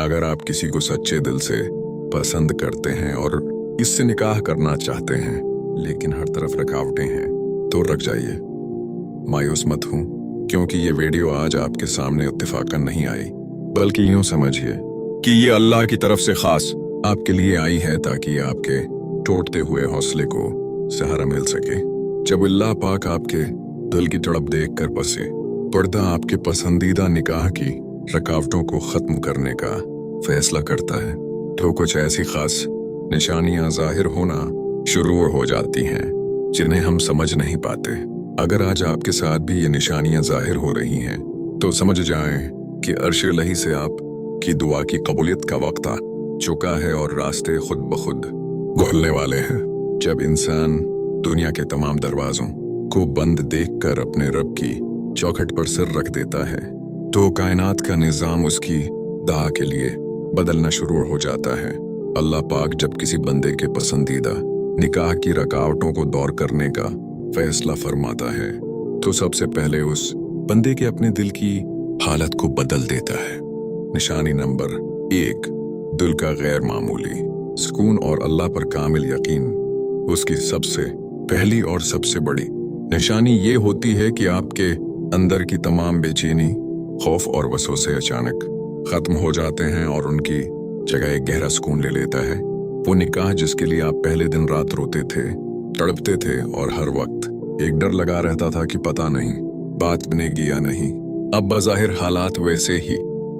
अगर आप किसी को सच्चे दिल से पसंद करते हैं और इससे निकाह करना चाहते हैं लेकिन हर तरफ रुकावटें हैं, तो रुक जाइए। मायूस मत हूं, क्योंकि ये वीडियो आज आपके सामने इत्तेफाकन नहीं आई, बल्कि यूं समझिए कि ये अल्लाह की तरफ से खास आपके लिए आई है, ताकि आपके टूटते हुए हौसले को सहारा मिल सके। जब अल्लाह पाक आपके दिल की तड़प देख कर बसे, पर्दा आपके पसंदीदा निकाह की रुकावटों को खत्म करने का फैसला करता है, तो कुछ ऐसी खास निशानियां जाहिर होना शुरू हो जाती हैं जिन्हें हम समझ नहीं पाते। अगर आज आपके साथ भी ये निशानियां जाहिर हो रही हैं, तो समझ जाएं कि अर्श इलाही से आप की दुआ की कबूलियत का वक्त आ चुका है और रास्ते खुद ब खुद खुलने वाले हैं। जब इंसान दुनिया के तमाम दरवाजों को बंद देखकर अपने रब की चौखट पर सिर रख देता है, तो कायनात का निजाम उसकी दाह के लिए बदलना शुरू हो जाता है। अल्लाह पाक जब किसी बंदे के पसंदीदा निकाह की रुकावटों को दूर करने का फैसला फरमाता है, तो सबसे पहले उस बंदे के अपने दिल की हालत को बदल देता है। निशानी नंबर 1, दिल का गैर मामूली सुकून और अल्लाह पर कामिल यकीन। उसकी सबसे पहली और सबसे बड़ी निशानी ये होती है कि आपके अंदर की तमाम बेचैनी, खौफ और वसवसे अचानक खत्म हो जाते हैं और उनकी जगह एक गहरा सुकून ले लेता है। वो निकाह जिसके लिए आप पहले दिन रात रोते थे, तड़पते थे और हर वक्त एक डर लगा रहता था कि पता नहीं बात बनेगी या नहीं, अब बज़ाहिर हालात वैसे ही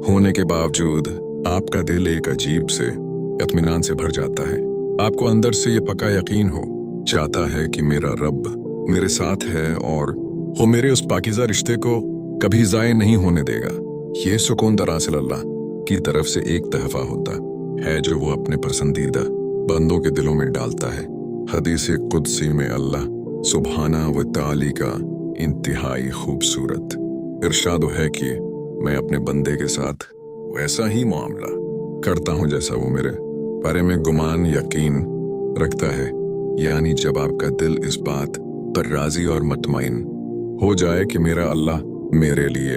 होने के बावजूद आपका दिल एक अजीब से इत्मीनान से भर जाता है। आपको अंदर से ये पक्का यकीन हो जाता है कि मेरा रब मेरे साथ है और वो मेरे उस पाकीज़ा रिश्ते को कभी ज़ाय नहीं होने देगा। ये सुकून दरअसल अल्लाह की तरफ से एक तहफा होता है जो वो अपने पसंदीदा बंदों के दिलों में डालता है। हदीस कुदसी में अल्लाह सुब्हाना व ताली का इंतहाई खूबसूरत इरशाद है कि मैं अपने बंदे के साथ वैसा ही मामला करता हूँ जैसा वो मेरे बारे में गुमान यकीन रखता है। यानी जब आपका दिल इस बात पर राजी और मुतमईन हो जाए कि मेरा अल्लाह मेरे लिए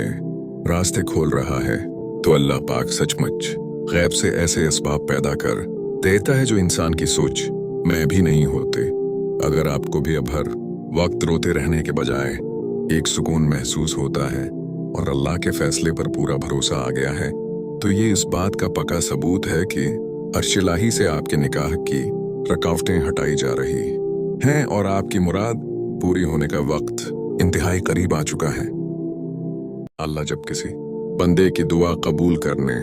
रास्ते खोल रहा है, तो अल्लाह पाक सचमुच गैब से ऐसे असबाब पैदा कर देता है जो इंसान की सोच में भी नहीं होते। अगर आपको भी अब हर वक्त रोते रहने के बजाय एक सुकून महसूस होता है और अल्लाह के फैसले पर पूरा भरोसा आ गया है, तो ये इस बात का पक्का सबूत है कि अर्श इलाही से आपके निकाह की रुकावटें हटाई जा रही हैं और आपकी मुराद पूरी होने का वक्त इंतहाई करीब आ चुका है। अल्लाह जब किसी बंदे की दुआ कबूल करने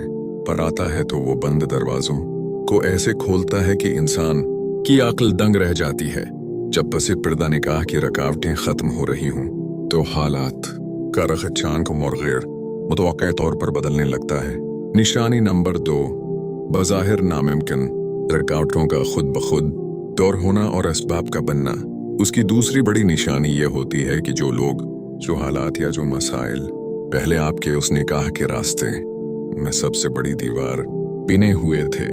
पर आता है, तो वो बंद दरवाजों को ऐसे खोलता है कि इंसान की अक्ल दंग रह जाती है। जब बसे पर्दा निकाह की रुकावटें खत्म हो रही हों, तो हालात का रख चांद को गैर मुतवक्का तौर पर बदलने लगता है। निशानी नंबर 2, बज़ाहिर नामुमकिन रुकावटों का खुद ब खुद दूर होना और असबाब का बनना। उसकी दूसरी बड़ी निशानी यह होती है कि जो लोग, जो हालात या जो मसाइल पहले आपके उस निकाह के रास्ते में सबसे बड़ी दीवार बिने हुए थे,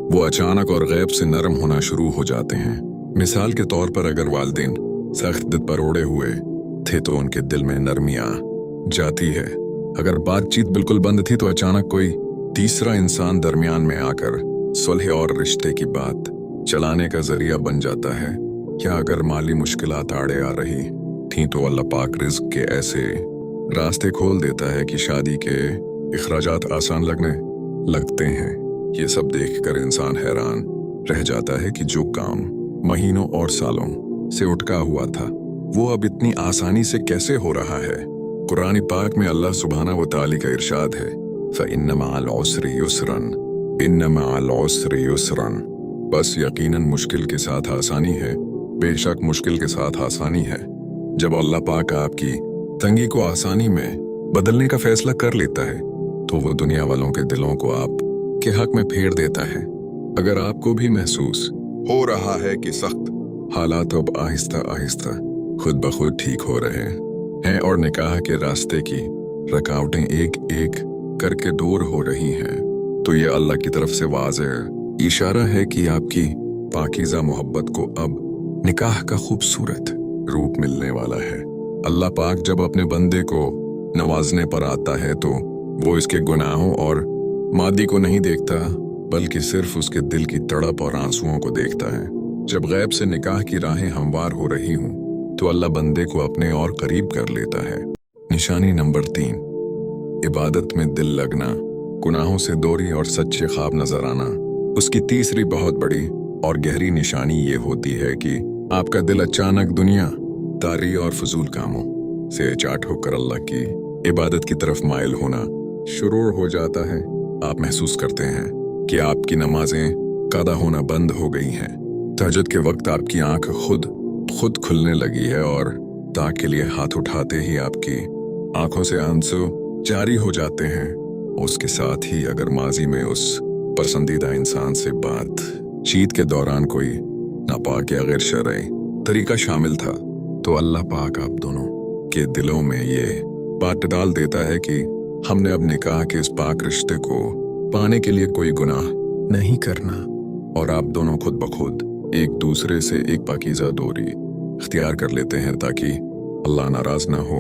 वो अचानक और गैब से नरम होना शुरू हो जाते हैं। मिसाल के तौर पर अगर वालिदैन सख्त दिल पर ओढ़े हुए थे, तो उनके दिल में नरमी आ जाती है। अगर बातचीत बिल्कुल बंद थी, तो अचानक कोई तीसरा इंसान दरमियान में आकर सुलह और रिश्ते की बात चलाने का जरिया बन जाता है। या अगर माली मुश्किलात आड़े आ रही थी, तो अल्लाह पाक रिज़्क़ के ऐसे रास्ते खोल देता है कि शादी के इखराजात आसान लगने लगते हैं। ये सब देखकर इंसान हैरान रह जाता है कि जो काम महीनों और सालों से उठका हुआ था, वो अब इतनी आसानी से कैसे हो रहा है। कुरान पाक में अल्लाह सुब्हाना व ताली का इरशाद है, फ़इन्न मअल उसरि युस्रन, इन्न मअल उसरि युस्रन। बस यकीनन मुश्किल के साथ आसानी है, बेशक मुश्किल के साथ आसानी है। जब अल्लाह पाक आपकी तंगी को आसानी में बदलने का फैसला कर लेता है, तो वो दुनिया वालों के दिलों को आप के हक में फेर देता है। अगर आपको भी महसूस हो रहा है कि सख्त हालात अब आहिस्ता आहिस्ता खुद ब खुद ठीक हो रहे हैं और निकाह के रास्ते की रुकावटें एक एक करके दूर हो रही हैं, तो ये अल्लाह की तरफ से वाज़ेह इशारा है कि आपकी पाकीज़ा मोहब्बत को अब निकाह का खूबसूरत रूप मिलने वाला है। अल्लाह पाक जब अपने बंदे को नवाजने पर आता है, तो वो इसके गुनाहों और मादी को नहीं देखता, बल्कि सिर्फ उसके दिल की तड़प और आंसुओं को देखता है। जब गैब से निकाह की राहें हमवार हो रही हों, तो अल्लाह बंदे को अपने और करीब कर लेता है। निशानी नंबर 3, इबादत में दिल लगना, गुनाहों से दूरी और सच्चे ख्वाब नजर आना। उसकी तीसरी बहुत बड़ी और गहरी निशानी ये होती है कि आपका दिल अचानक दुनिया दारी और फजूल कामों से चाट होकर अल्लाह की इबादत की तरफ माइल होना शुरू हो जाता है। आप महसूस करते हैं कि आपकी नमाजें कादा होना बंद हो गई हैं। तहज्जुद के वक्त आपकी आंख खुद खुलने लगी है और दुआ के लिए हाथ उठाते ही आपकी आंखों से आंसू जारी हो जाते हैं। उसके साथ ही अगर माजी में उस पसंदीदा इंसान से बातचीत के दौरान कोई नापाक या गैर शरई तरीका शामिल था, तो अल्लाह पाक आप दोनों के दिलों में ये बात डाल देता है कि हमने अब निकाह के इस पाक रिश्ते को पाने के लिए कोई गुनाह नहीं करना, और आप दोनों खुद बखुद एक दूसरे से एक पाकीज़ा दूरी इख्तियार कर लेते हैं ताकि अल्लाह नाराज ना हो।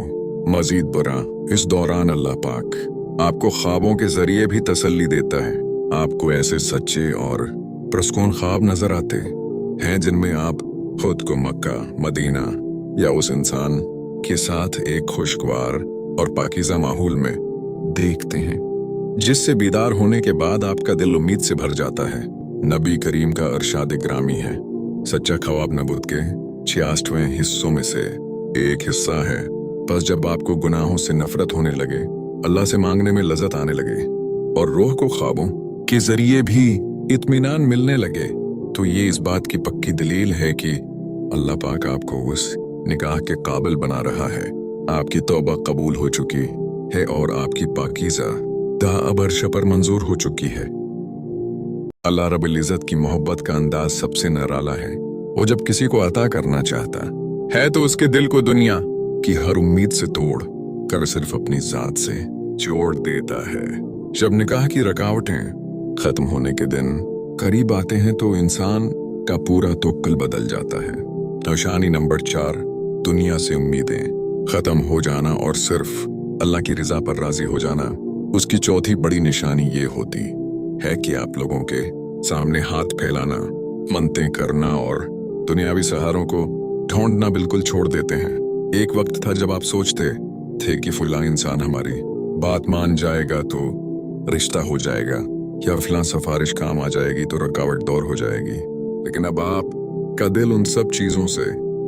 मजीद बुरा, इस दौरान अल्लाह पाक आपको ख्वाबों के जरिए भी तसल्ली देता है। आपको ऐसे सच्चे और पुरस्कून ख्वाब नजर आते हैं जिनमें आप खुद को मक्का, मदीना या उस इंसान के साथ एक खुशगवार और पाकीज़ा माहौल में देखते हैं, जिससे बीदार होने के बाद आपका दिल उम्मीद से भर जाता है। नबी करीम का अरशाद ग्रामी है, सच्चा ख्वाब नबूत के 66वें हिस्सों में से एक हिस्सा है। बस जब आपको गुनाहों से नफरत होने लगे, अल्लाह से मांगने में लज़्ज़त आने लगे और रूह को ख्वाबों के जरिए भी इत्मीनान मिलने लगे, तो ये इस बात की पक्की दलील है कि अल्लाह पाक आपको उस निकाह के काबिल बना रहा है। आपकी तौबा कबूल हो चुकी है और आपकी पाकीज़ा दुआ अब अर्श पर मंजूर हो चुकी है। अल्लाह रब्बुल इज़्ज़त की मोहब्बत का अंदाज सबसे निराला है। वो जब किसी को अता करना चाहता है तो उसके दिल को दुनिया की हर उम्मीद से तोड़ कर सिर्फ अपनी जात से जोड़ देता है। जब निकाह की रुकावटें खत्म होने के दिन करीब आते हैं तो इंसान का पूरा तवक्कुल बदल जाता है। निशानी नंबर 4, दुनिया से उम्मीदें खत्म हो जाना और सिर्फ अल्लाह की रजा पर राजी हो जाना। उसकी चौथी बड़ी निशानी ये होती है कि आप लोगों के सामने हाथ फैलाना, मनतें करना और दुनियावी सहारों को ढूंढना बिल्कुल छोड़ देते हैं। एक वक्त था जब आप सोचते थे कि फलां इंसान हमारी बात मान जाएगा तो रिश्ता हो जाएगा, या फलां सिफारिश काम आ जाएगी तो रुकावट दूर हो जाएगी। लेकिन अब आपका दिल उन सब चीजों से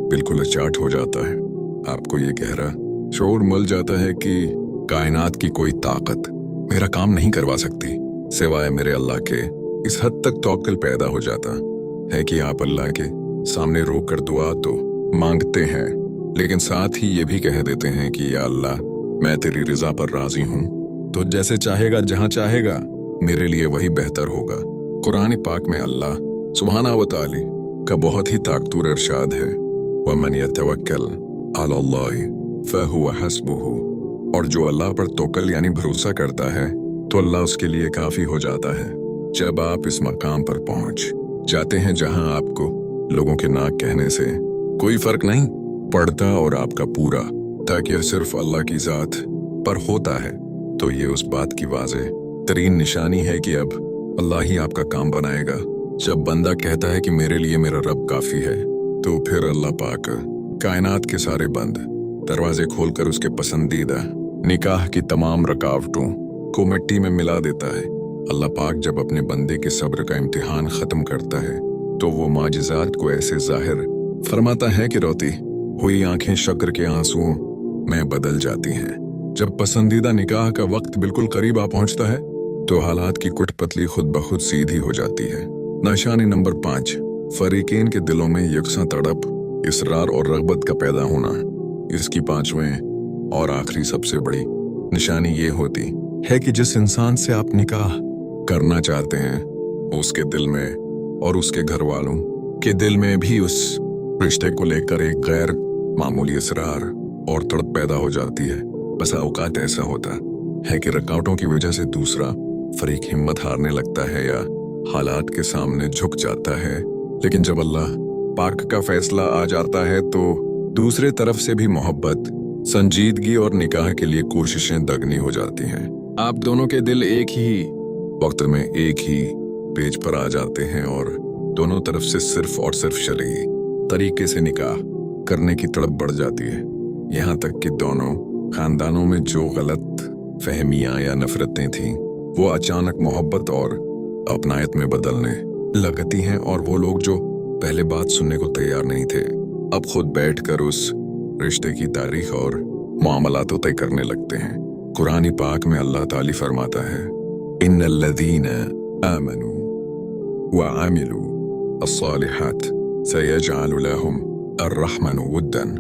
बिल्कुल अचाट हो जाता है। आपको ये गहरा शऊर मिल जाता है कि कायनात की कोई ताकत मेरा काम नहीं करवा सकती सिवाय मेरे अल्लाह के। इस हद तक तवक्कुल पैदा हो जाता है कि आप अल्लाह के सामने रोक कर दुआ तो मांगते हैं, लेकिन साथ ही ये भी कह देते हैं कि या अल्लाह, मैं तेरी रजा पर राजी हूँ, तो जैसे चाहेगा जहाँ चाहेगा मेरे लिए वही बेहतर होगा। कुरान पाक में अल्लाह सुब्हानहू व तआला का बहुत ही ताकतवर इरशाद है, वमन यतवक्कल अलल्लाह फहुव हस्बुहु, और जो अल्लाह पर तवक्कुल यानी भरोसा करता है तो अल्लाह उसके लिए काफी हो जाता है। जब आप इस मकाम पर पहुंच जाते हैं जहां आपको लोगों के नाक कहने से कोई फर्क नहीं पड़ता और आपका पूरा तकिया सिर्फ अल्लाह की जात पर होता है, तो ये उस बात की वाज़ेह तरीन निशानी है कि अब अल्लाह ही आपका काम बनाएगा। जब बंदा कहता है कि मेरे लिए मेरा रब काफी है, तो फिर अल्लाह पाक कायनात के सारे बंद दरवाजे खोलकर उसके पसंदीदा निकाह की तमाम रुकावटों को मिट्टी में मिला देता है। अल्लाह पाक जब अपने बंदे के सब्र का इम्तिहान खत्म करता है तो वो माजिज़ात को ऐसे जाहिर फरमाता है कि रोती हुई आंखें शक्र के आंसुओं में बदल जाती हैं। जब पसंदीदा निकाह का वक्त बिल्कुल करीब आ पहुंचता है तो हालात की कुटपतली खुद ब खुद सीधी हो जाती है। निशानी नंबर 5, फरीकैन के दिलों में यकसा तड़प, इसरार और रग़बत का पैदा होना। इसकी 5वें और आखिरी सबसे बड़ी निशानी ये होती है कि जिस इंसान से आप निकाह करना चाहते हैं उसके दिल में और उसके घर वालों के दिल में भी उस रिश्ते को लेकर एक गैर मामूली इसरार और तड़प पैदा हो जाती है। बस औकात ऐसा होता है कि रुकावटों की वजह से दूसरा फरीक हिम्मत हारने लगता है या हालात के सामने झुक जाता है, लेकिन जब अल्लाह पाक का फैसला आ जाता है तो दूसरे तरफ से भी मोहब्बत, संजीदगी और निकाह के लिए कोशिशें दगनी हो जाती हैं। आप दोनों के दिल एक ही वक्त में एक ही पेज पर आ जाते हैं और दोनों तरफ से सिर्फ और सिर्फ शरई तरीके से निकाह करने की तड़प बढ़ जाती है। यहाँ तक कि दोनों खानदानों में जो गलत फहमियां या नफरतें थीं वो अचानक मोहब्बत और अपनायत में बदलने लगती हैं, और वो लोग जो पहले बात सुनने को तैयार नहीं थे अब खुद बैठकर उस रिश्ते की तारीख और मामलात तय करने लगते हैं। कुरान पाक में अल्लाह ताली फरमाता है, इन्नल्लज़ीना आमनू व आमिलू अस्सालिहात सयजअलु लहुम अर्रहमानु वुद्दन।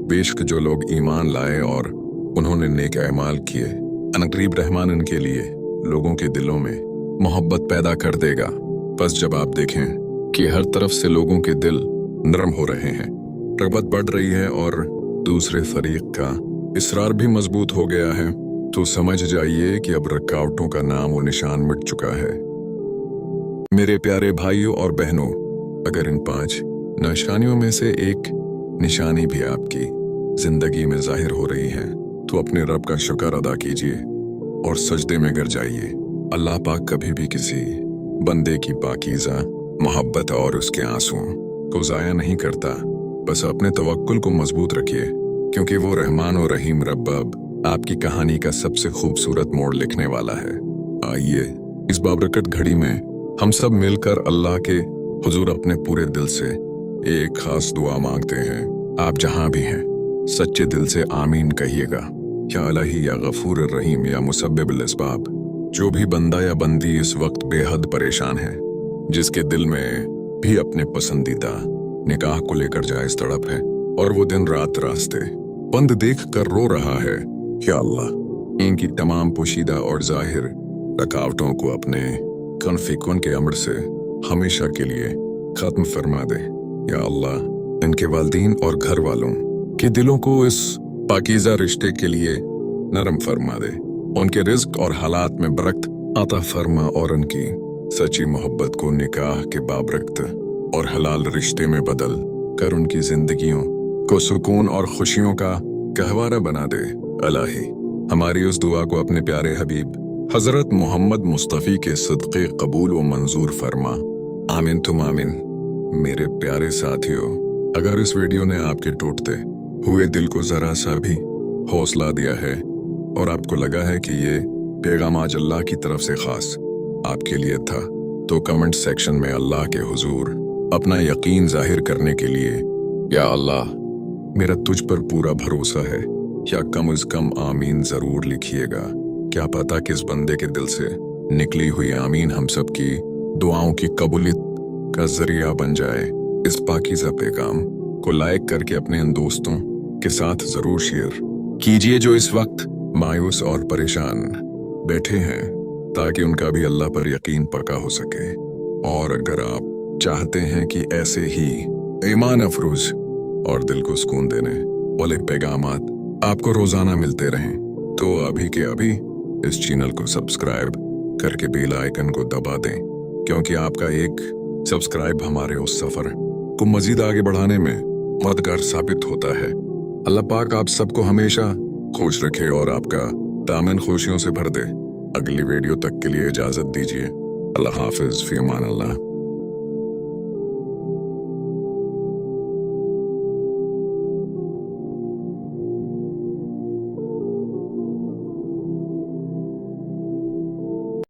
बेशक जो लोग ईमान लाए और उन्होंने नेक अमाल किए, अनकरीब रहमान इनके लिए लोगों के दिलों में मोहब्बत पैदा कर देगा। बस जब आप देखें कि हर तरफ से लोगों के दिल नरम हो रहे हैं, रगबत बढ़ रही है और दूसरे फरीक का इसरार भी मजबूत हो गया है, तो समझ जाइए कि अब रुकावटों का नाम और निशान मिट चुका है। मेरे प्यारे भाइयों और बहनों, अगर इन 5 निशानियों में से एक निशानी भी आपकी जिंदगी में जाहिर हो रही है तो अपने रब का शुक्र अदा कीजिए और सजदे में गिर जाइए। अल्लाह पाक कभी भी किसी बंदे की पाकीज़ा मोहब्बत और उसके आंसुओं को जाया नहीं करता। बस अपने तवक्कुल को मजबूत रखिए, क्योंकि वो रहमान और रहीम रब अब आपकी कहानी का सबसे खूबसूरत मोड़ लिखने वाला है। आइए इस बाबरकत घड़ी में हम सब मिलकर अल्लाह के हुजूर अपने पूरे दिल से एक खास दुआ मांगते हैं। आप जहां भी हैं सच्चे दिल से आमीन कहिएगा। या इलाही या गफूर रहीम या मुसब्बिबुल अस्बाब। जो भी बंदा या बंदी इस वक्त बेहद परेशान है, जिसके दिल में भी अपने पसंदीदा निकाह को लेकर जायज तड़प है और वो दिन रात रास्ते बंद देख कर रो रहा है, या अल्लाह इनकी तमाम पोशीदा और जाहिर रुकावटों को अपने कन के अमर से हमेशा के लिए खत्म फरमा दे। या अल्लाह इनके वालिदैन और घर वालों के दिलों को इस पाकीज़ा रिश्ते के लिए नरम फरमा दे। उनके रिज्क और हालात में बरकत अता फरमा और उनकी सच्ची मोहब्बत को निकाह के बाबरकत और हलाल रिश्ते में बदल कर उनकी जिंदगियों को सुकून और खुशियों का गहवारा बना दे। इलाही हमारी उस दुआ को अपने प्यारे हबीब हजरत मोहम्मद मुस्तफ़ी के सदक़े कबूल व मंजूर फरमा। आमीन तुम आमीन। मेरे प्यारे साथियों, अगर इस वीडियो ने आपके टूटते हुए दिल को जरा सा भी हौसला दिया है और आपको लगा है कि ये पैगाम आज अल्लाह की तरफ से खास आपके लिए था, तो कमेंट सेक्शन में अल्लाह के हुजूर अपना यकीन जाहिर करने के लिए या अल्लाह मेरा तुझ पर पूरा भरोसा है या कम अज कम आमीन जरूर लिखिएगा। क्या पता किस बंदे के दिल से निकली हुई आमीन हम सब की दुआओं की कबूलियत का जरिया बन जाए। इस पाकीज़ा पैगाम को लाइक करके अपने इन दोस्तों के साथ जरूर शेयर कीजिए जो इस वक्त मायूस और परेशान बैठे हैं, ताकि उनका भी अल्लाह पर यकीन पक्का हो सके। और अगर आप चाहते हैं कि ऐसे ही ईमान अफरोज और दिल को सुकून देने वाले पैगामात आपको रोजाना मिलते रहें, तो अभी के अभी इस चैनल को सब्सक्राइब करके बेल आइकन को दबा दें, क्योंकि आपका एक सब्सक्राइब हमारे उस सफर को मजीद आगे बढ़ाने में मददगार साबित होता है। अल्लाह पाक आप सबको हमेशा खुश रखे और आपका दामन खुशियों से भर दे। अगली वीडियो तक के लिए इजाजत दीजिए। अल्लाह हाफिज, फी अमान अल्लाह।